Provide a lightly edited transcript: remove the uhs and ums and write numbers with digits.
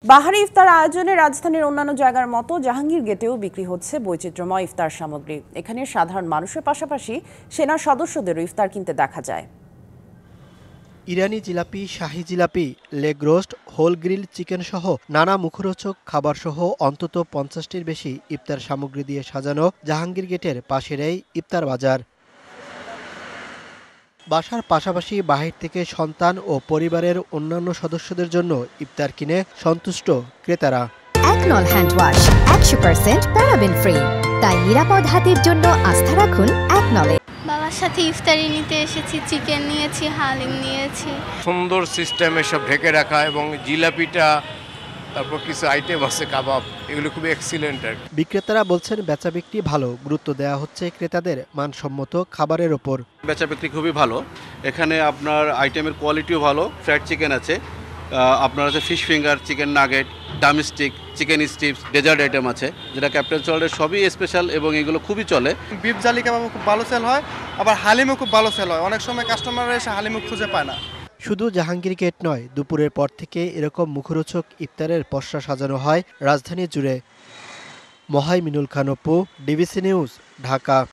বাহারি ইফতার আয়োজনে রাজধানীর অন্যান্য জায়গার মতো জাহাঙ্গীর গেটেও বিক্রি হচ্ছে বৈচিত্র্যময় ইফতার সামগ্রী। এখানে সাধারণ মানুষের পাশাপাশি সেনা সদস্যদেরও ইফতার কিনতে দেখা যায়। ইরানি জিলাপি, শাহী জিলাপি, leg roast, whole grill chicken সহ নানা মুখরোচক খাবার সহ অন্তত ৫০টির বেশি ইফতার সামগ্রী দিয়ে সাজানো জাহাঙ্গীর গেটের পাশের এই ইফতার বাজার। বাসার পাশাপাশি বাহির থেকে সন্তান ও পরিবারের অন্যান্য সদস্যদের জন্য ইফতার কিনে সন্তুষ্ট ক্রেতারা। একনল হ্যান্ড ওয়াশ ১০০% প্যারাবেন ফ্রি, তাই নিরাপদ হাতের জন্য আস্থা রাখুন একনলে। বাবার সাথে ইফতারি নিতে এসেছি, চিকেন নিয়েছি, হালিম নিয়েছি। সুন্দর সিস্টেমে সব ঢেকে রাখা এবং জিলাপিটা, তারপর কিছু আইটেম আছে কাবাব, এগুলো খুবই এক্সিলেন্ট আর কি। বিক্রেতারা বলছেন বেচা বিক্রি ভালো, গুরুত্ব দেওয়া হচ্ছে ক্রেতাদের মানসম্মত খাবারের ওপর। বেচা বিক্রি খুবই ভালো। এখানে আপনার আইটেমের কোয়ালিটিও ভালো। ফ্রাইড চিকেন আছে, আপনার আছে fish finger, chicken nugget, drumstick, chicken strips, dessert item আছে, যেটা ক্যাপ্টেন চলের সবই স্পেশাল এবং এগুলো খুবই চলে। বিফ জালি কাবাবও খুব ভালো সেল হয়, আবার হালিমও খুব ভালো সেল হয়। অনেক সময় কাস্টমাররা এসে হালিমও খুঁজে পায় না। শুধু জাহাঙ্গীর গেট নয়, দুপুরের পর থেকে এরকম মুখরোচক ইফতারের পসরা সাজানো হয় রাজধানী জুড়ে। Muhaiminul Khan Apu, DBC news, Dhaka.